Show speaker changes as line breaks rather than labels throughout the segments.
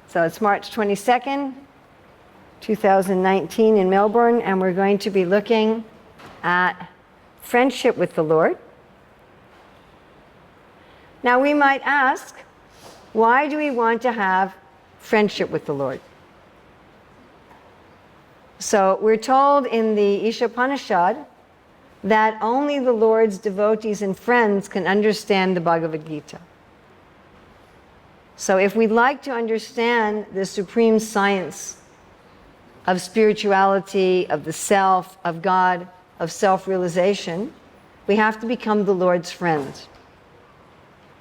So it's March 22nd, 2019 in Melbourne, and we're going to be looking at friendship with the Lord. Now we might ask, why do we want to have friendship with the Lord? So we're told in the Ishopanishad that only the Lord's devotees and friends can understand the Bhagavad Gita. So if we'd like to understand the supreme science of spirituality, of the self, of God, of self-realization, we have to become the Lord's friend.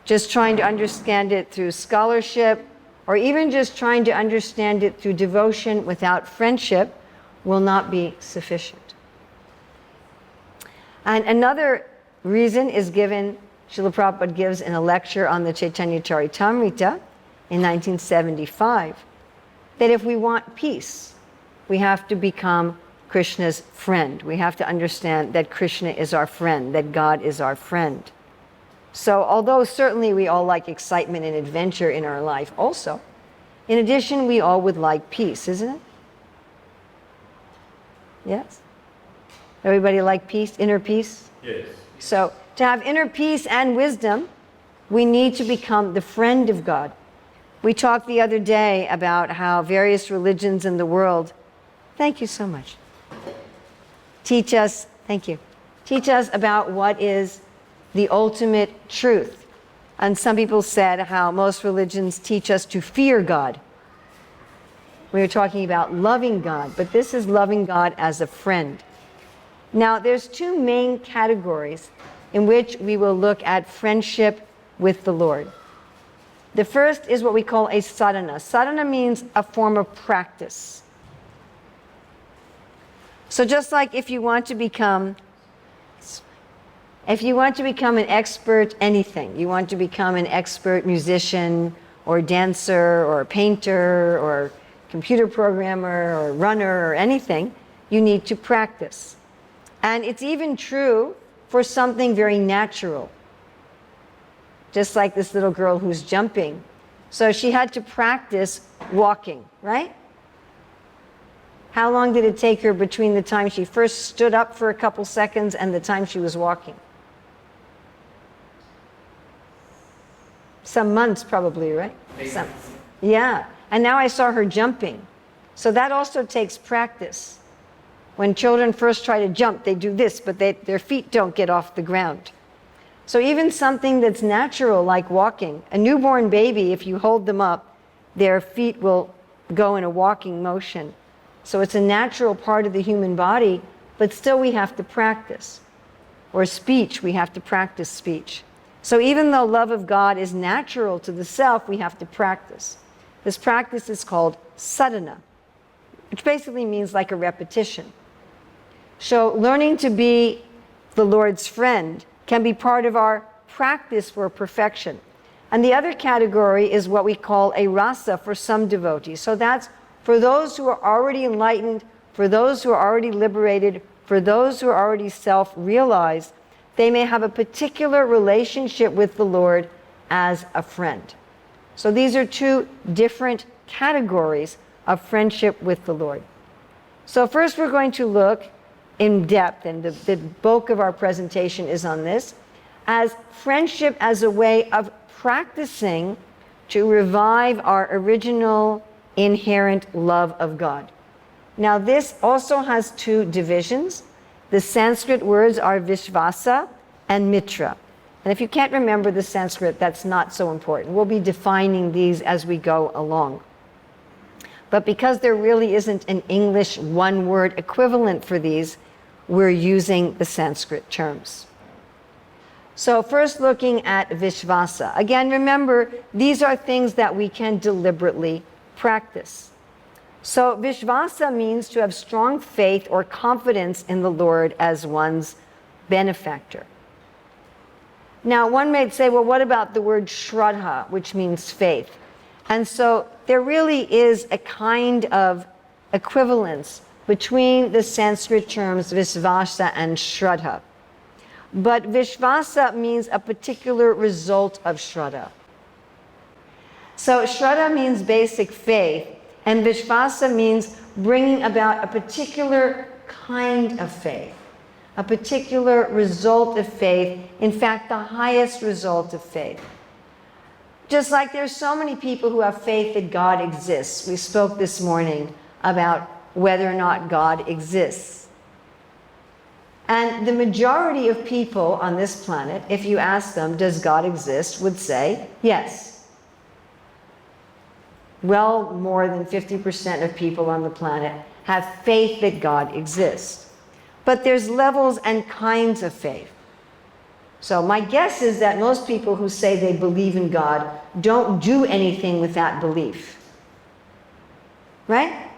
Just trying to understand it through scholarship, or even just trying to understand it through devotion without friendship, will not be sufficient. And another reason is given, Srila Prabhupada gives in a lecture on the Chaitanya Charitamrita in 1975, that if we want peace, we have to become Krishna's friend. We have to understand that Krishna is our friend, that God is our friend. So although certainly we all like excitement and adventure in our life also, in addition, we all would like peace, isn't it? Yes? Everybody like peace, inner peace?
Yes.
So to have inner peace and wisdom, we need to become the friend of God. We talked the other day about how various religions in the world, thank you so much, teach us about what is the ultimate truth. And some people said how most religions teach us to fear God. We were talking about loving God, but this is loving God as a friend. Now, there's two main categories in which we will look at friendship with the Lord. The first is what we call a sadhana. Sadhana means a form of practice. So just like if you want to become an expert anything, you want to become an expert musician or dancer or painter or computer programmer or runner or anything, you need to practice. And it's even true for something very natural. Just like this little girl who's jumping. So she had to practice walking, right? How long did it take her between the time she first stood up for a couple seconds and the time she was walking? Some months probably, right? Yeah. And now I saw her jumping. So that also takes practice. When children first try to jump, they do this, but their feet don't get off the ground. So even something that's natural, like walking, a newborn baby, if you hold them up, their feet will go in a walking motion. So it's a natural part of the human body, but still we have to practice. Or speech, we have to practice speech. So even though love of God is natural to the self, we have to practice. This practice is called sadhana, which basically means like a repetition. So learning to be the Lord's friend can be part of our practice for perfection. And the other category is what we call a rasa for some devotees. So that's for those who are already enlightened, for those who are already liberated, for those who are already self-realized. They may have a particular relationship with the Lord as a friend. So these are two different categories of friendship with the Lord. So first we're going to look in depth, and the bulk of our presentation is on this, as friendship as a way of practicing to revive our original inherent love of God. Now this also has two divisions. The Sanskrit words are Visvasa and Mitra. And if you can't remember the Sanskrit, that's not so important. We'll be defining these as we go along. But because there really isn't an English one-word equivalent for these, we're using the Sanskrit terms. So first looking at Visvasa. Again, remember, these are things that we can deliberately practice. So Visvasa means to have strong faith or confidence in the Lord as one's benefactor. Now, one might say, well, what about the word Shraddha, which means faith? And so there really is a kind of equivalence between the Sanskrit terms Visvasa and Shraddha. But Visvasa means a particular result of Shraddha. So Shraddha means basic faith, and Visvasa means bringing about a particular kind of faith, a particular result of faith, in fact, the highest result of faith. Just like there's so many people who have faith that God exists. We spoke this morning about whether or not God exists. And the majority of people on this planet, if you ask them, does God exist, would say yes. Well, more than 50% of people on the planet have faith that God exists. But there's levels and kinds of faith. So my guess is that most people who say they believe in God don't do anything with that belief. Right?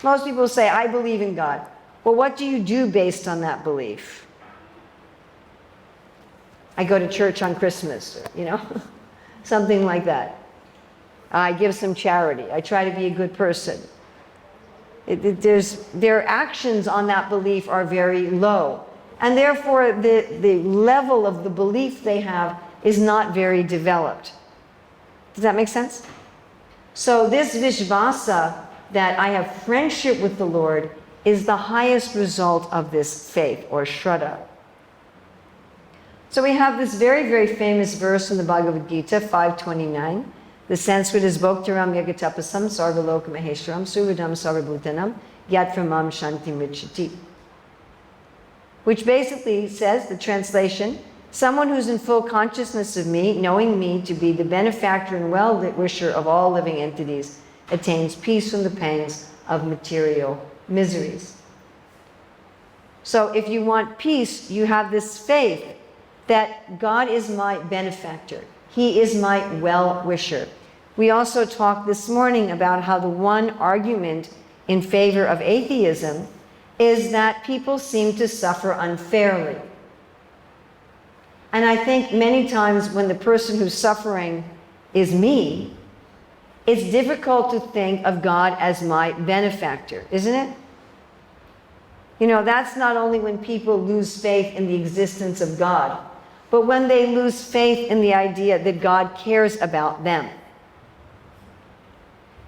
Most people say, I believe in God. Well, what do you do based on that belief? I go to church on Christmas, something like that. I give some charity. I try to be a good person. Their actions on that belief are very low. And therefore, the level of the belief they have is not very developed. Does that make sense? So this Visvasa, that I have friendship with the Lord, is the highest result of this faith, or Shraddha. So we have this very, very famous verse in the Bhagavad Gita, 5:29. The Sanskrit is Bhoktaram Yagatapasam Sarvalokam Maheshwaram Suvadam Sarvabhutanam Yatramam Shanti Michati. Which basically says, the translation, someone who's in full consciousness of me, knowing me to be the benefactor and well-wisher of all living entities, attains peace from the pangs of material miseries. So if you want peace, you have this faith that God is my benefactor. He is my well-wisher. We also talked this morning about how the one argument in favor of atheism is that people seem to suffer unfairly. And I think many times when the person who's suffering is me, it's difficult to think of God as my benefactor, isn't it? That's not only when people lose faith in the existence of God, but when they lose faith in the idea that God cares about them.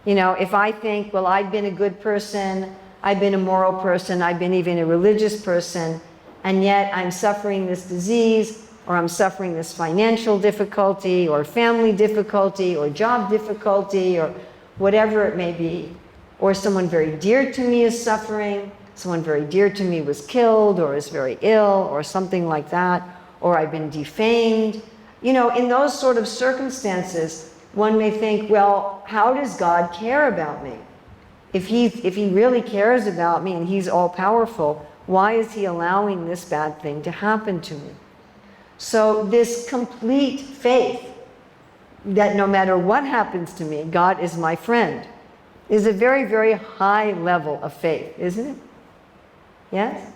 If I think, well, I've been a good person, I've been a moral person, I've been even a religious person, and yet I'm suffering this disease, or I'm suffering this financial difficulty, or family difficulty, or job difficulty, or whatever it may be, or someone very dear to me is suffering, someone very dear to me was killed, or is very ill, or something like that, or I've been defamed. In those sort of circumstances, one may think, well, how does God care about me? If he really cares about me and he's all-powerful, why is he allowing this bad thing to happen to me? So this complete faith that no matter what happens to me, God is my friend, is a very, very high level of faith, isn't it? Yes?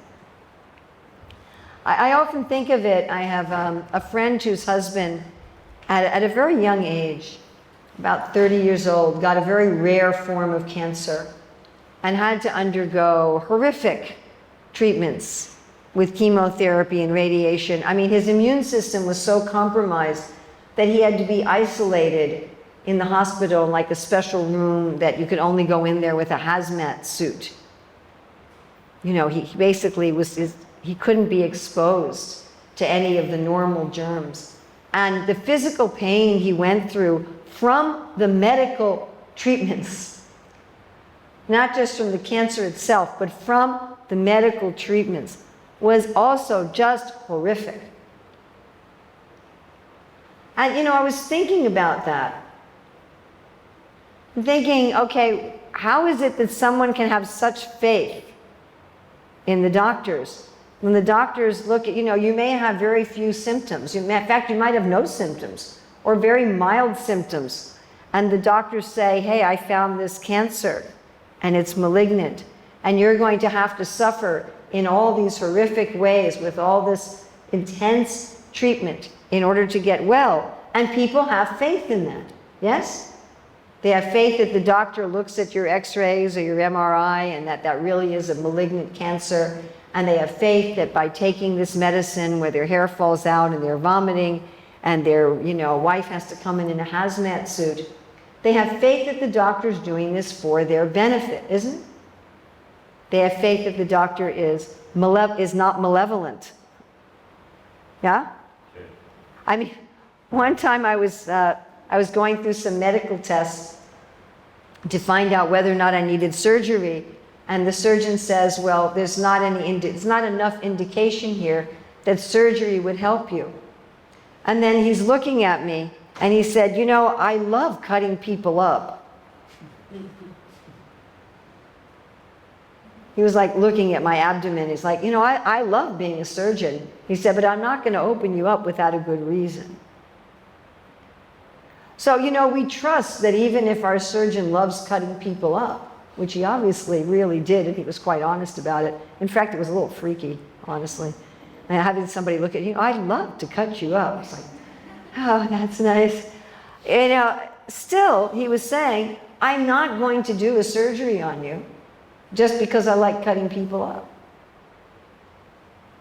I often think of it, I have a friend whose husband, at a very young age, about 30 years old, got a very rare form of cancer and had to undergo horrific treatments with chemotherapy and radiation. I mean, his immune system was so compromised that he had to be isolated in the hospital in like a special room that you could only go in there with a hazmat suit. He basically he couldn't be exposed to any of the normal germs. And the physical pain he went through from the medical treatments, not just from the cancer itself, but from the medical treatments, was also just horrific. And I was thinking about that. I'm thinking, okay, how is it that someone can have such faith in the doctors? When the doctors look at, you may have very few symptoms. In fact, you might have no symptoms or very mild symptoms. And the doctors say, hey, I found this cancer and it's malignant. And you're going to have to suffer in all these horrific ways with all this intense treatment in order to get well. And people have faith in that. Yes? They have faith that the doctor looks at your x-rays or your MRI and that really is a malignant cancer. And they have faith that by taking this medicine where their hair falls out and they're vomiting and their wife has to come in a hazmat suit, They have faith that the doctor's doing this for their benefit, isn't it? They have faith that the doctor is not malevolent. Yeah? I mean, one time I was going through some medical tests to find out whether or not I needed surgery, and the surgeon says, well, there's not enough indication here that surgery would help you. And then he's looking at me and he said, you know, I love cutting people up. He was like looking at my abdomen. He's like, you know, I love being a surgeon. He said, but I'm not going to open you up without a good reason. So, you know, we trust that even if our surgeon loves cutting people up, which he obviously really did, and he was quite honest about it. In fact, it was a little freaky, honestly. And having somebody look at you, I'd love to cut you up. It's like, oh, that's nice. You know, still, he was saying, I'm not going to do a surgery on you just because I like cutting people up.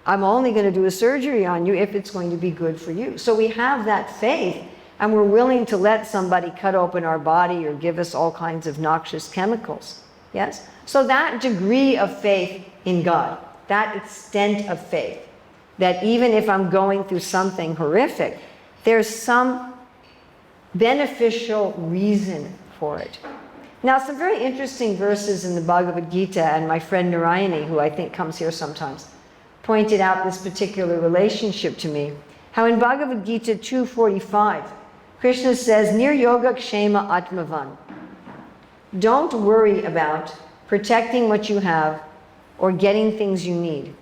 I'm only going to do a surgery on you if it's going to be good for you. So we have that faith, and we're willing to let somebody cut open our body or give us all kinds of noxious chemicals. Yes? So that degree of faith in God, that extent of faith, that even if I'm going through something horrific, there's some beneficial reason for it. Now, some very interesting verses in the Bhagavad Gita, and my friend Narayani, who I think comes here sometimes, pointed out this particular relationship to me. How in Bhagavad Gita 2:45, Krishna says, Niryoga Kshema Atmavan. Don't worry about protecting what you have or getting things you need,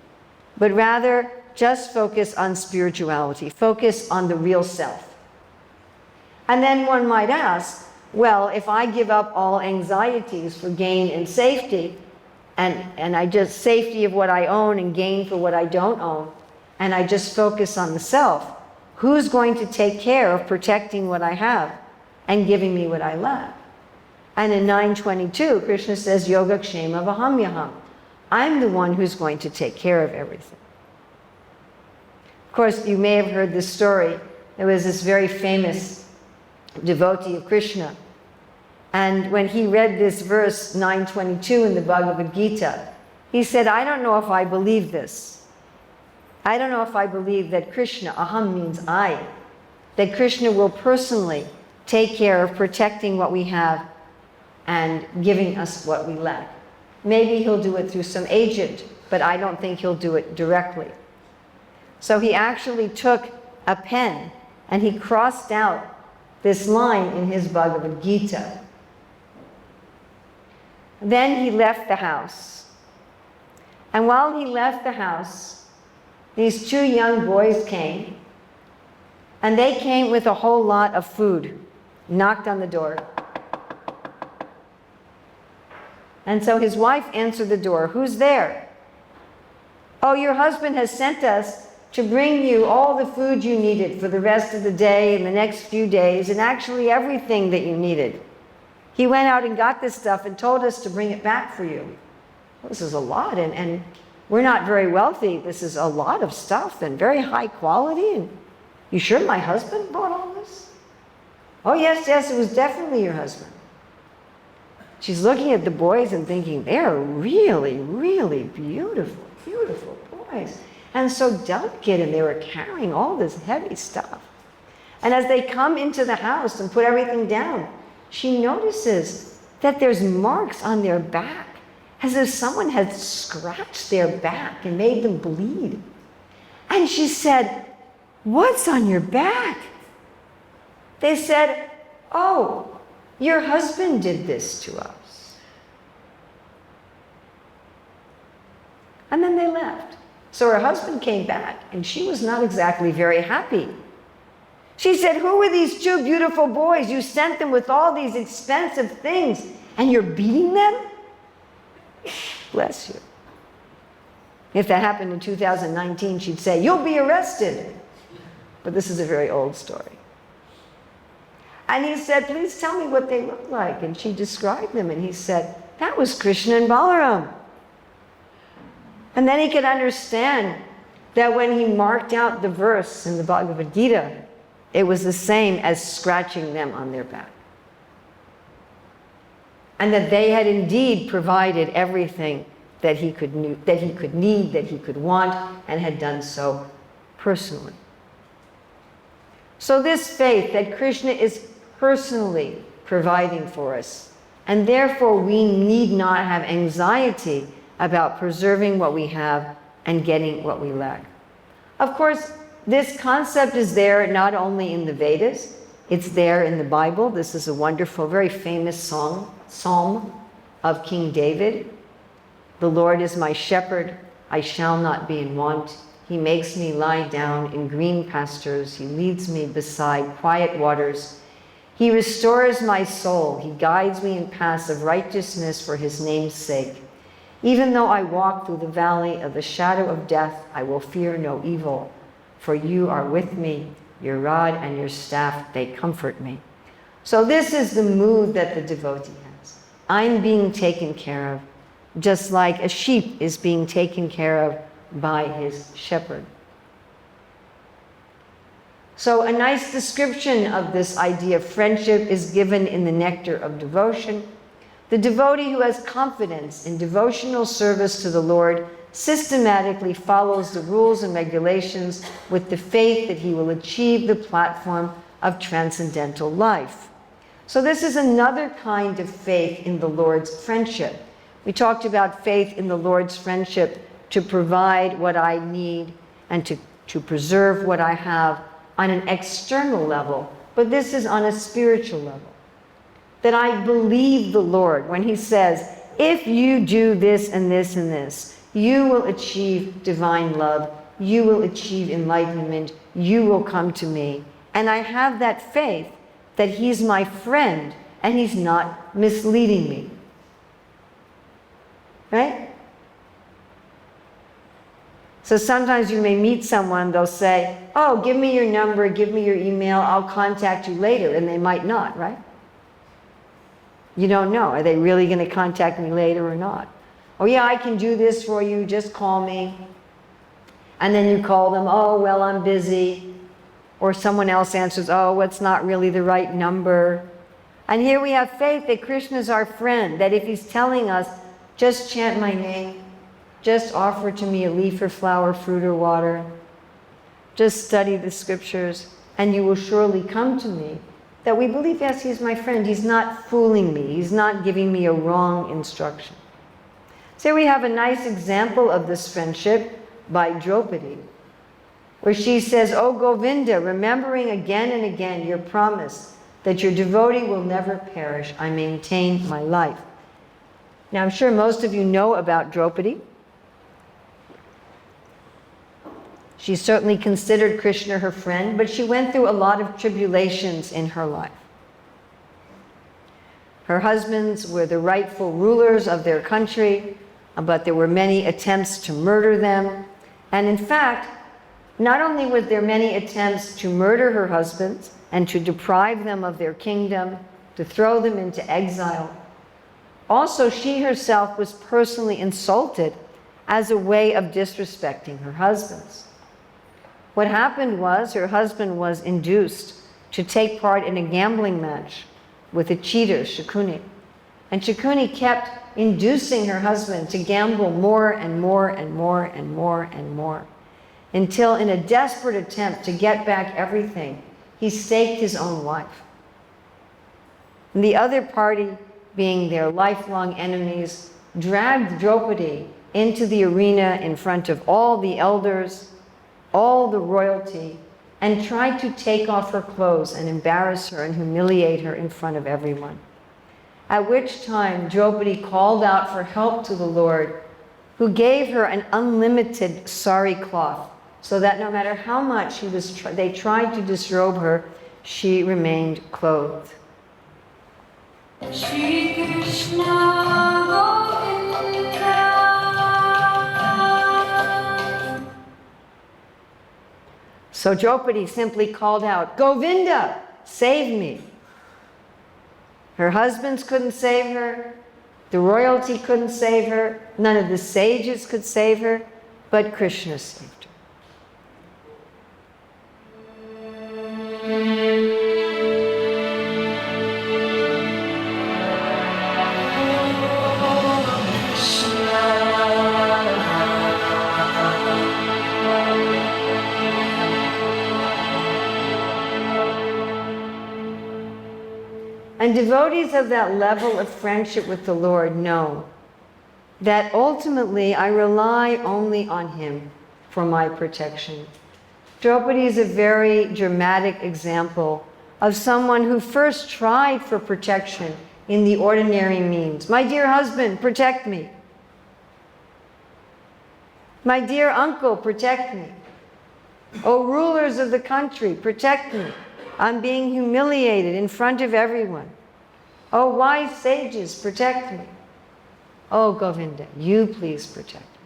but rather just focus on spirituality, focus on the real self. And then one might ask, well, if I give up all anxieties for gain and safety, and I just safety of what I own and gain for what I don't own, and I just focus on the self, who's going to take care of protecting what I have and giving me what I lack? And in 9:22, Krishna says, Yoga Kshema Vahamyaham. I'm the one who's going to take care of everything. Of course, you may have heard this story. There was this very famous devotee of Krishna. And when he read this verse, 9:22 in the Bhagavad Gita, he said, I don't know if I believe this. I don't know if I believe that Krishna, aham means I, that Krishna will personally take care of protecting what we have and giving us what we lack. Maybe he'll do it through some agent, but I don't think he'll do it directly. So he actually took a pen and he crossed out this line in his Bhagavad Gita. Then he left the house. And while he left the house, these two young boys came, and they came with a whole lot of food, knocked on the door. And so his wife answered the door. Who's there? Oh, your husband has sent us to bring you all the food you needed for the rest of the day and the next few days, and actually everything that you needed. He went out and got this stuff and told us to bring it back for you. Well, this is a lot, and we're not very wealthy. This is a lot of stuff and very high quality. And you sure my husband bought all this? Oh, yes, it was definitely your husband. She's looking at the boys and thinking, they're really, really beautiful, beautiful boys. And so delicate, and they were carrying all this heavy stuff. And as they come into the house and put everything down, she notices that there's marks on their back, as if someone had scratched their back and made them bleed. And she said, what's on your back? They said, oh, your husband did this to us. And then they left. So her husband came back, and she was not exactly very happy. She said, who were these two beautiful boys? You sent them with all these expensive things, and you're beating them? Bless you. If that happened in 2019, she'd say, you'll be arrested. But this is a very old story. And he said, please tell me what they look like. And she described them, and he said, that was Krishna and Balaram. And then he could understand that when he marked out the verse in the Bhagavad Gita, it was the same as scratching them on their back. and that they had indeed provided everything that he could need, that he could want, and had done so personally. So this faith that Krishna is personally providing for us, and therefore we need not have anxiety about preserving what we have and getting what we lack. Of course, this concept is there not only in the Vedas, it's there in the Bible. This is a wonderful, very famous psalm of King David. The Lord is my shepherd, I shall not be in want. He makes me lie down in green pastures. He leads me beside quiet waters. He restores my soul. He guides me in paths of righteousness for his name's sake. Even though I walk through the valley of the shadow of death, I will fear no evil, for you are with me. Your rod and your staff, they comfort me. So this is the mood that the devotee has. I'm being taken care of, just like a sheep is being taken care of by his shepherd. So a nice description of this idea of friendship is given in the Nectar of Devotion. The devotee who has confidence in devotional service to the Lord systematically follows the rules and regulations with the faith that he will achieve the platform of transcendental life. So this is another kind of faith in the Lord's friendship. We talked about faith in the Lord's friendship to provide what I need and to preserve what I have on an external level, but this is on a spiritual level. That I believe the Lord when he says, if you do this and this and this, you will achieve divine love, you will achieve enlightenment, you will come to me. And I have that faith that he's my friend and he's not misleading me. Right? So sometimes you may meet someone, they'll say, oh, give me your number, give me your email, I'll contact you later, and they might not, right? You don't know, are they really going to contact me later or not? Oh yeah, I can do this for you, just call me. And then you call them, oh, well, I'm busy. Or someone else answers, oh, it's not really the right number. And here we have faith that Krishna is our friend, that if he's telling us, just chant my name, just offer to me a leaf or flower, fruit or water, just study the scriptures, and you will surely come to me. That we believe, yes, he's my friend. He's not fooling me. He's not giving me a wrong instruction. So we have a nice example of this friendship by Draupadi, where she says, oh Govinda, remembering again and again your promise that your devotee will never perish, I maintain my life. Now I'm sure most of you know about Draupadi. She certainly considered Krishna her friend, but she went through a lot of tribulations in her life. Her husbands were the rightful rulers of their country, but there were many attempts to murder them. And in fact, not only were there many attempts to murder her husbands and to deprive them of their kingdom, to throw them into exile, also she herself was personally insulted as a way of disrespecting her husbands. What happened was her husband was induced to take part in a gambling match with a cheater, Shakuni. And Shakuni kept inducing her husband to gamble more and more and more and more and more, until in a desperate attempt to get back everything, he staked his own wife. And the other party, being their lifelong enemies, dragged Draupadi into the arena in front of all the elders, all the royalty, and tried to take off her clothes and embarrass her and humiliate her in front of everyone. At which time Draupadi called out for help to the Lord, who gave her an unlimited sari cloth, so that no matter how much they tried to disrobe her, she remained clothed. Shri Krishna Govinda. So Draupadi simply called out, Govinda, save me. Her husbands couldn't save her. The royalty couldn't save her. None of the sages could save her, but Krishna saved her. And devotees of that level of friendship with the Lord know that ultimately I rely only on Him for my protection. Draupadi is a very dramatic example of someone who first tried for protection in the ordinary means. My dear husband, protect me. My dear uncle, protect me. Oh, rulers of the country, protect me. I'm being humiliated in front of everyone. Oh, wise sages, protect me. Oh, Govinda, you please protect me.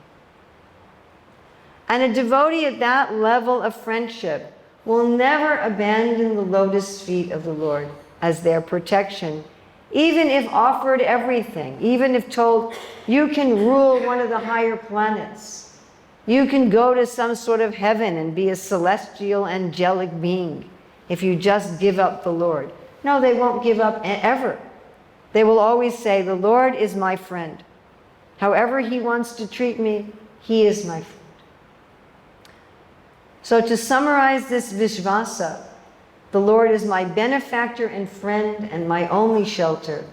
And a devotee at that level of friendship will never abandon the lotus feet of the Lord as their protection, even if offered everything, even if told, you can rule one of the higher planets. You can go to some sort of heaven and be a celestial angelic being if you just give up the Lord. No, they won't give up ever. They will always say, the Lord is my friend. However He wants to treat me, He is my friend. So to summarize this Visvasa, the Lord is my benefactor and friend and my only shelter.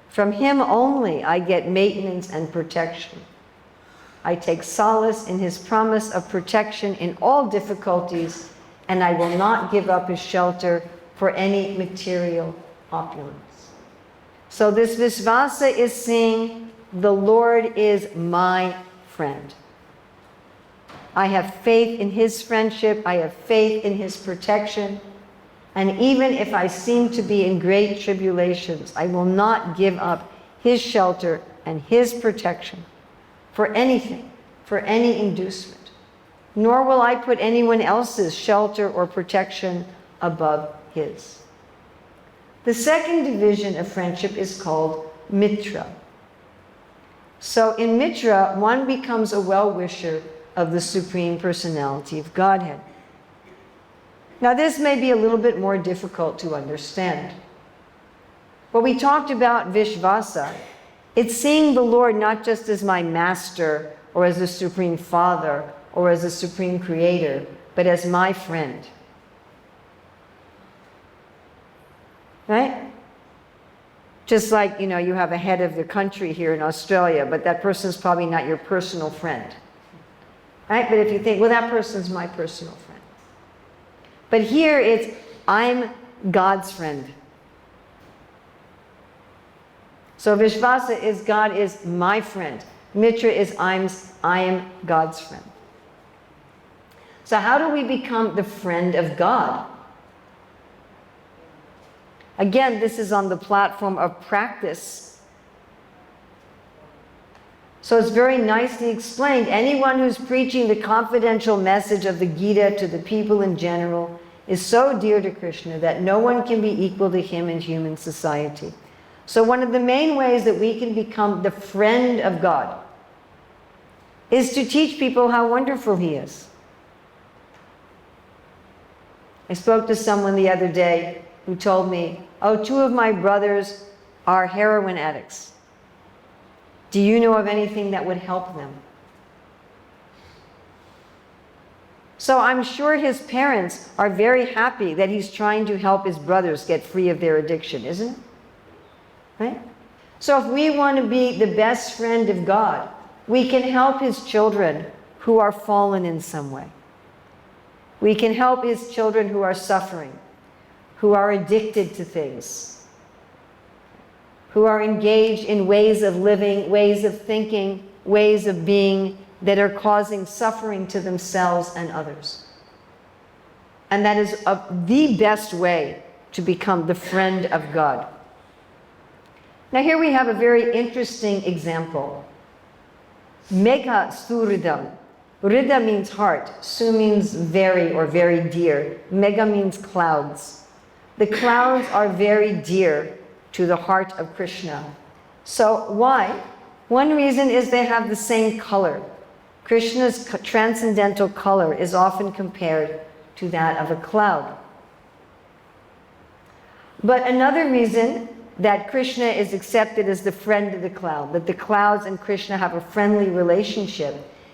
From Him only I get maintenance and protection. I take solace in His promise of protection in all difficulties, and I will not give up His shelter for any material opulence. So this Visvasa is saying, the Lord is my friend. I have faith in His friendship, I have faith in His protection, and even if I seem to be in great tribulations, I will not give up His shelter and His protection for anything, for any inducement, nor will I put anyone else's shelter or protection above His. The second division of friendship is called Mitra. So in Mitra, one becomes a well-wisher of the Supreme Personality of Godhead. Now this may be a little bit more difficult to understand. When we talked about Visvasa, it's seeing the Lord not just as my master or as a Supreme Father or as a Supreme Creator, but as my friend. Right? Just like, you know, you have a head of the country here in Australia, but that person's probably not your personal friend. Right? But if you think, well, that person's my personal friend. But here it's, I'm God's friend. So Visvasa is God is my friend. Mitra is I am God's friend. So how do we become the friend of God? Again, this is on the platform of practice. So it's very nicely explained. Anyone who's preaching the confidential message of the Gita to the people in general is so dear to Krishna that no one can be equal to him in human society. So one of the main ways that we can become the friend of God is to teach people how wonderful He is. I spoke to someone the other day who told me, oh, 2 of my brothers are heroin addicts. Do you know of anything that would help them? So I'm sure his parents are very happy that he's trying to help his brothers get free of their addiction, isn't it? Right? So if we want to be the best friend of God, we can help His children who are fallen in some way. We can help His children who are suffering, who are addicted to things, who are engaged in ways of living, ways of thinking, ways of being that are causing suffering to themselves and others. And that is the best way to become the friend of God. Now here we have a very interesting example. Megha Suridam. Rida means heart. Su means very or very dear. Megha means clouds. The clouds are very dear to the heart of Krishna. So why? One reason is they have the same color. Krishna's transcendental color is often compared to that of a cloud. But another reason that Krishna is accepted as the friend of the cloud, that the clouds and Krishna have a friendly relationship,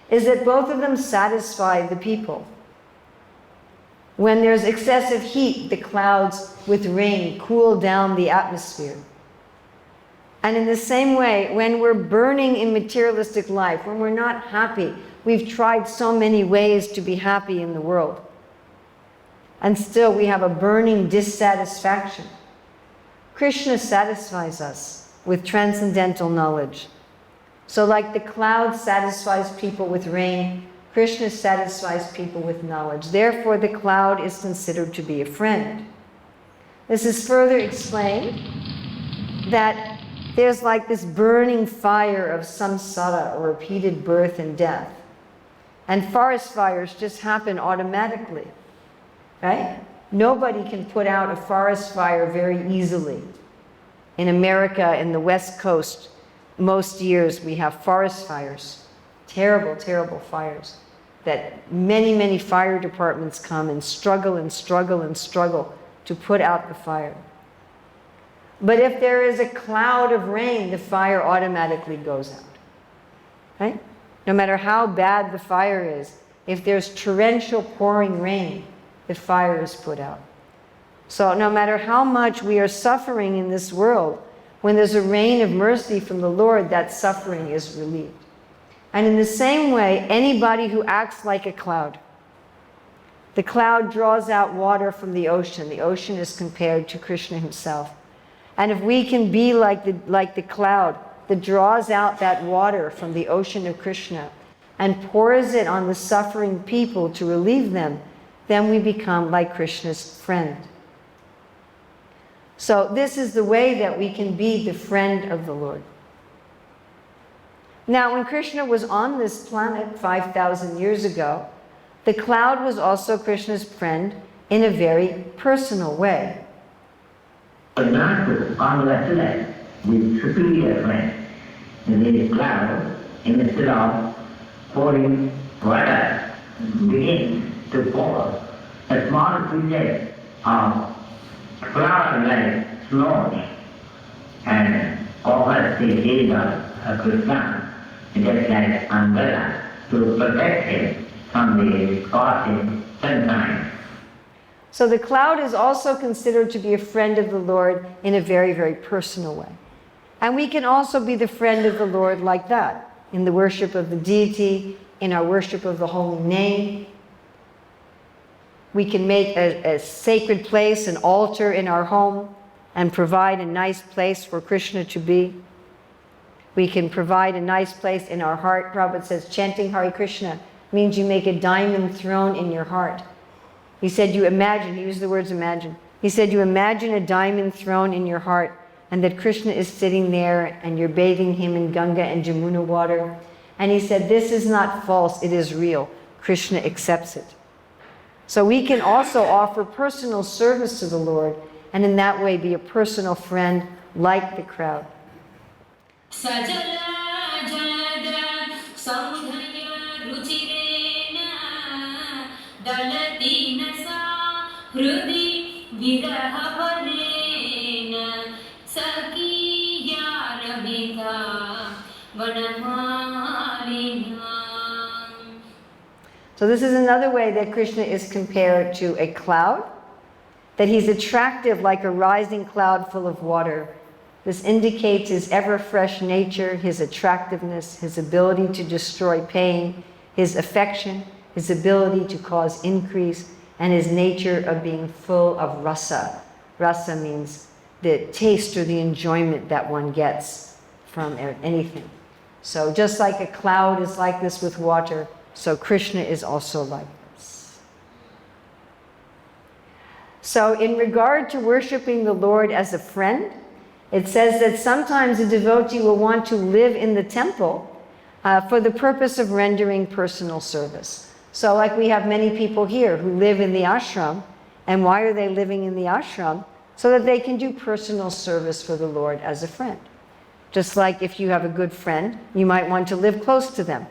is that both of them satisfy the people. When there's excessive heat, the clouds with rain cool down the atmosphere. And in the same way, when we're burning in materialistic life, when we're not happy, we've tried so many ways to be happy in the world. And still we have a burning dissatisfaction. Krishna satisfies us with transcendental knowledge. So like the cloud satisfies people with rain, Krishna satisfies people with knowledge. Therefore, the cloud is considered to be a friend. This is further explained that there's like this burning fire of samsara, or repeated birth and death. And forest fires just happen automatically, right? Nobody can put out a forest fire very easily. In America, in the West Coast, most years we have forest fires. Terrible, terrible fires that many, many fire departments come and struggle and struggle and struggle to put out the fire. But if there is a cloud of rain, the fire automatically goes out, right? No matter how bad the fire is, if there's torrential pouring rain, the fire is put out. So no matter how much we are suffering in this world, when there's a rain of mercy from the Lord, that suffering is relieved. And in the same way, anybody who acts like a cloud, the cloud draws out water from the ocean. The ocean is compared to Krishna himself. And if we can be like the cloud that draws out that water from the ocean of Krishna and pours it on the suffering people to relieve them, then we become like Krishna's friend. So this is the way that we can be the friend of the Lord. Now, when Krishna was on this planet 5,000 years ago, the cloud was also Krishna's friend in a very personal way.
Not to congratulate with superior friend in the cloud, instead of pouring water, begin to pour a small pillar of cloud-like snow and over the head of Krishna, just like umbrella, to protect him from the scorching sunshine.
So the cloud is also considered to be a friend of the Lord in a very, very personal way. And we can also be the friend of the Lord like that, in the worship of the deity, in our worship of the holy name. We can make a sacred place, an altar in our home, and provide a nice place for Krishna to be. We can provide a nice place in our heart. Prabhupada says chanting Hare Krishna means you make a diamond throne in your heart. He said you imagine, he used the words imagine. He said you imagine a diamond throne in your heart and that Krishna is sitting there and you're bathing him in Ganga and Jamuna water. And he said this is not false, it is real. Krishna accepts it. So we can also offer personal service to the Lord and in that way be a personal friend like the crowd. So this is another way that Krishna is compared to a cloud, that he's attractive like a rising cloud full of water. This indicates his ever-fresh nature, his attractiveness, his ability to destroy pain, his affection, his ability to cause increase, and his nature of being full of rasa. Rasa means the taste or the enjoyment that one gets from anything. So just like a cloud is like this with water, so Krishna is also like this. So in regard to worshiping the Lord as a friend, it says that sometimes a devotee will want to live in the temple for the purpose of rendering personal service. So like we have many people here who live in the ashram, and why are they living in the ashram? So that they can do personal service for the Lord as a friend. Just like if you have a good friend, you might want to live close to them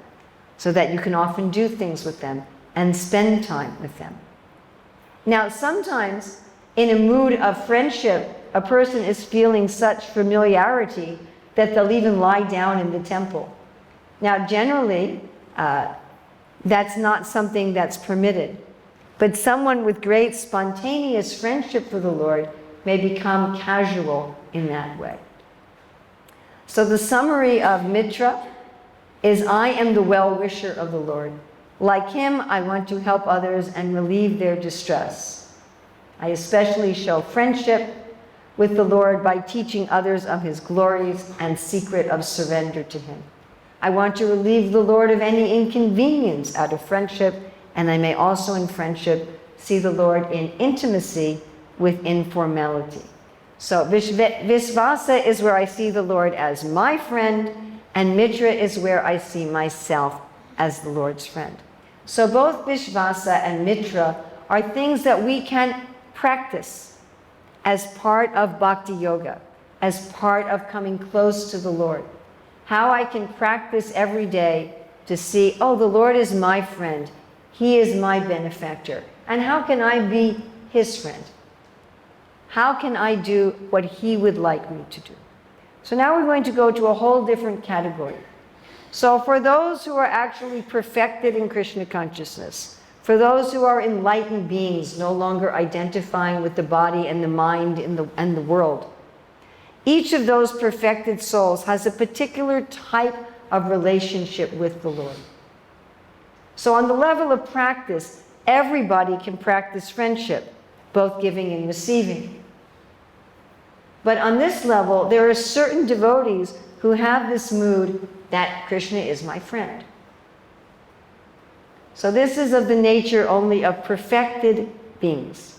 so that you can often do things with them and spend time with them. Now, sometimes in a mood of friendship, a person is feeling such familiarity that they'll even lie down in the temple. Now, generally, that's not something that's permitted. But someone with great spontaneous friendship for the Lord may become casual in that way. So the summary of Mitra is, I am the well-wisher of the Lord. Like him, I want to help others and relieve their distress. I especially show friendship with the Lord by teaching others of his glories and secret of surrender to him. I want to relieve the Lord of any inconvenience out of friendship, and I may also in friendship see the Lord in intimacy with informality. So Visvasa is where I see the Lord as my friend, and Mitra is where I see myself as the Lord's friend. So both Visvasa and Mitra are things that we can practice as part of bhakti yoga, as part of coming close to the Lord. How I can practice every day to see, oh, the Lord is my friend. He is my benefactor. And how can I be his friend? How can I do what he would like me to do? So now we're going to go to a whole different category. So for those who are actually perfected in Krishna consciousness, for those who are enlightened beings, no longer identifying with the body and the mind and the world, each of those perfected souls has a particular type of relationship with the Lord. So on the level of practice, everybody can practice friendship, both giving and receiving. But on this level, there are certain devotees who have this mood that Krishna is my friend. So this is of the nature only of perfected beings.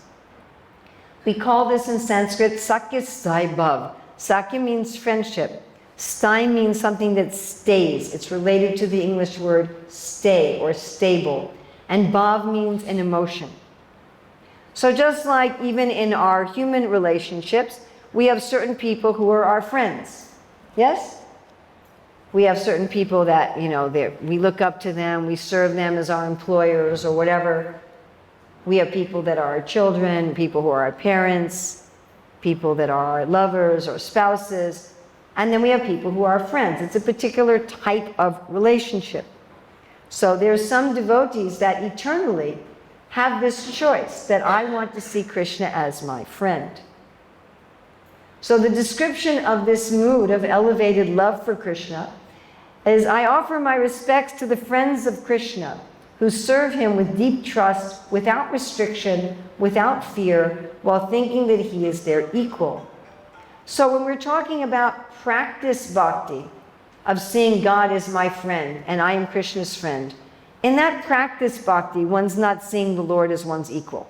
We call this in Sanskrit Sakya Sthai Bhav. Sakya means friendship. Sthai means something that stays. It's related to the English word stay or stable. And Bhav means an emotion. So just like even in our human relationships, we have certain people who are our friends. Yes? We have certain people that, we look up to them, we serve them as our employers or whatever. We have people that are our children, people who are our parents, people that are our lovers or spouses, and then we have people who are our friends. It's a particular type of relationship. So there's some devotees that eternally have this choice that I want to see Krishna as my friend. So the description of this mood of elevated love for Krishna is, I offer my respects to the friends of Krishna who serve him with deep trust, without restriction, without fear, while thinking that he is their equal. So when we're talking about practice bhakti, of seeing God as my friend and I am Krishna's friend, in that practice bhakti, one's not seeing the Lord as one's equal.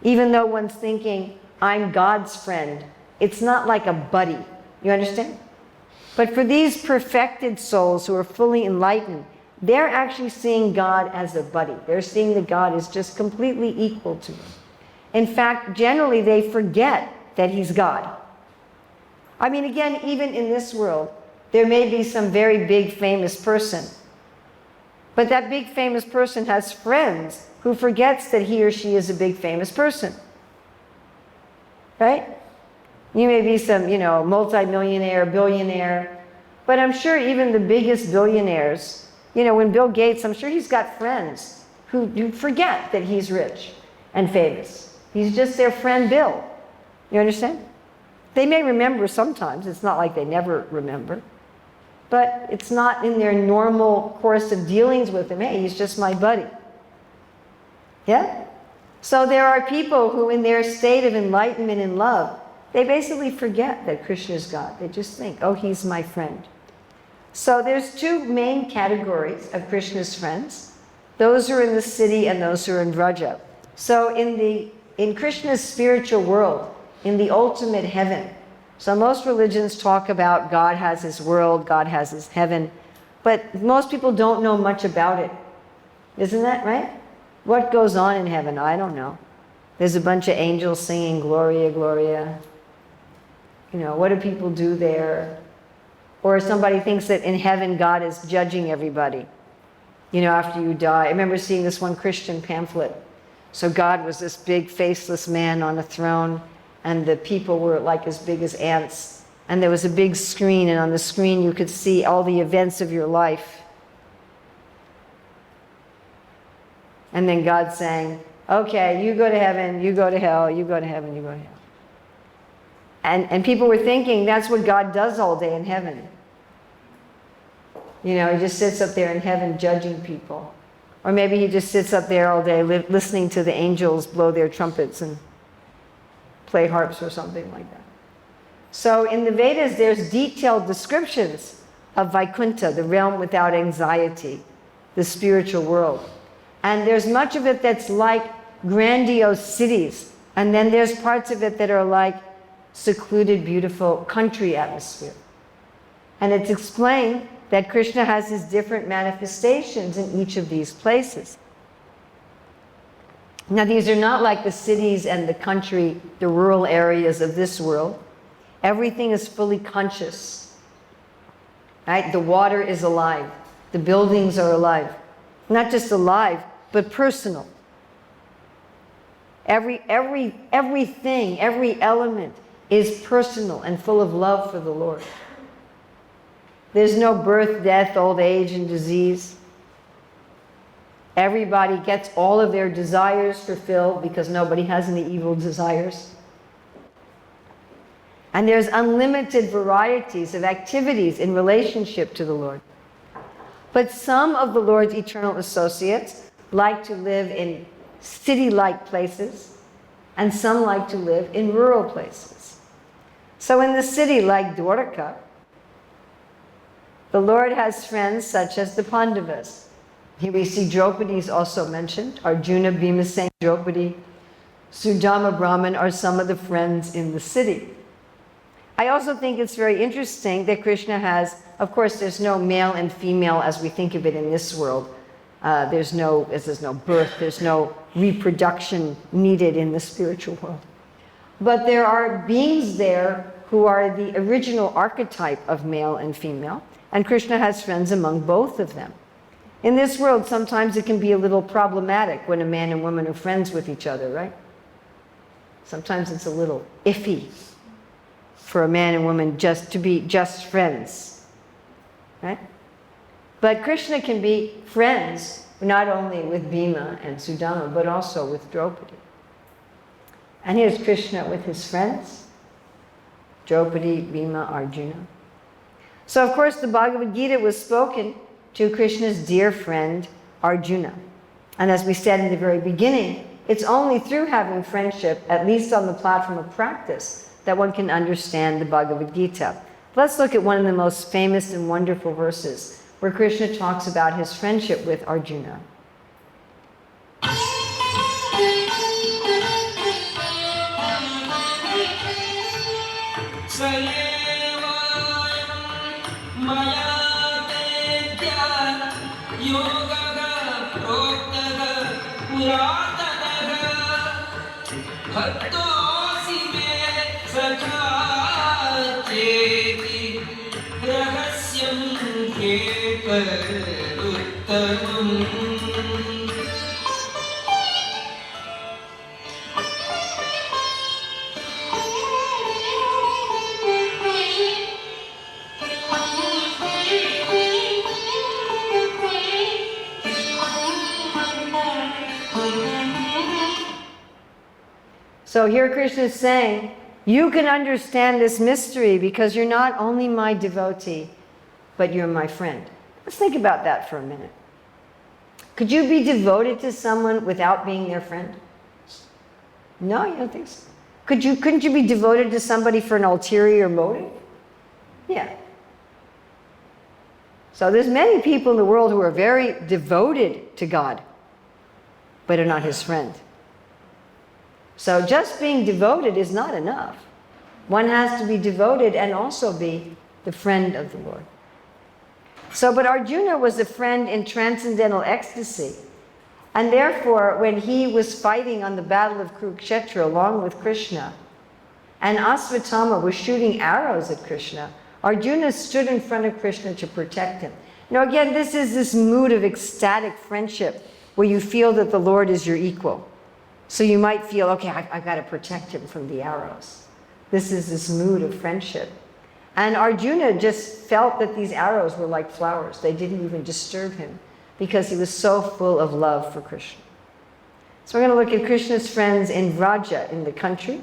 Even though one's thinking, I'm God's friend, it's not like a buddy. You understand? But for these perfected souls who are fully enlightened, they're actually seeing God as a buddy. They're seeing that God is just completely equal to them. In fact, generally they forget that he's God. I mean, again, even in this world, there may be some very big famous person. But that big famous person has friends who forgets that he or she is a big famous person. Right? You may be some, multi-millionaire, billionaire, but I'm sure even the biggest billionaires, when Bill Gates, I'm sure he's got friends who forget that he's rich and famous. He's just their friend Bill. You understand? They may remember sometimes. It's not like they never remember. But it's not in their normal course of dealings with him. Hey, he's just my buddy. Yeah? So there are people who in their state of enlightenment and love, they basically forget that Krishna is God. They just think, oh, he's my friend. So there's two main categories of Krishna's friends. Those who are in the city and those who are in Vraja. So in Krishna's spiritual world, in the ultimate heaven, so most religions talk about God has his world, God has his heaven, but most people don't know much about it. Isn't that right? What goes on in heaven? I don't know. There's a bunch of angels singing Gloria, Gloria. What do people do there? Or somebody thinks that in heaven God is judging everybody, after you die. I remember seeing this one Christian pamphlet. So God was this big faceless man on a throne, and the people were like as big as ants. And there was a big screen, and on the screen you could see all the events of your life. And then God sang, Okay, you go to heaven, you go to hell, you go to heaven, you go to hell. And people were thinking that's what God does all day in heaven. You know, he just sits up there in heaven judging people. Or maybe he just sits up there all day listening to the angels blow their trumpets and play harps or something like that. So in the Vedas, there's detailed descriptions of Vaikuntha, the realm without anxiety, the spiritual world. And there's much of it that's like grandiose cities. And then there's parts of it that are like secluded, beautiful country atmosphere. And it's explained that Krishna has his different manifestations in each of these places. Now, these are not like the cities and the country, the rural areas of this world. Everything is fully conscious. Right? The water is alive. The buildings are alive. Not just alive, but personal. Everything, every element is personal and full of love for the Lord. There's no birth, death, old age, and disease. Everybody gets all of their desires fulfilled because nobody has any evil desires. And there's unlimited varieties of activities in relationship to the Lord. But some of the Lord's eternal associates like to live in city-like places, and some like to live in rural places. So in the city, like Dwarka, the Lord has friends such as the Pandavas. Here we see Draupadi is also mentioned. Arjuna, Bhimasena, Draupadi, Sudama, Brahman are some of the friends in the city. I also think it's very interesting that Krishna has, of course, there's no male and female as we think of it in this world. There's no birth, there's no reproduction needed in the spiritual world. But there are beings there who are the original archetype of male and female, and Krishna has friends among both of them. In this world, sometimes it can be a little problematic when a man and woman are friends with each other, right? Sometimes it's a little iffy for a man and woman just to be just friends, right? But Krishna can be friends not only with Bhima and Sudama, but also with Draupadi. And here's Krishna with his friends, Draupadi, Bhima, Arjuna. So of course the Bhagavad Gita was spoken to Krishna's dear friend, Arjuna. And as we said in the very beginning, it's only through having friendship, at least on the platform of practice, that one can understand the Bhagavad Gita. Let's look at one of the most famous and wonderful verses where Krishna talks about his friendship with Arjuna. So here Krishna is saying, you can understand this mystery because you're not only my devotee, but you're my friend. Let's think about that for a minute. Could you be devoted to someone without being their friend? No, you don't think so. Couldn't you be devoted to somebody for an ulterior motive? Yeah. So there's many people in the world who are very devoted to God, but are not his friend. So just being devoted is not enough. One has to be devoted and also be the friend of the Lord. So, but Arjuna was a friend in transcendental ecstasy. And therefore, when he was fighting on the battle of Kurukshetra along with Krishna, and Asvatthama was shooting arrows at Krishna, Arjuna stood in front of Krishna to protect him. Now again, this is this mood of ecstatic friendship where you feel that the Lord is your equal. So you might feel, okay, I've got to protect him from the arrows. This is this mood of friendship. And Arjuna just felt that these arrows were like flowers. They didn't even disturb him because he was so full of love for Krishna. So we're going to look at Krishna's friends in Vraja, in the country.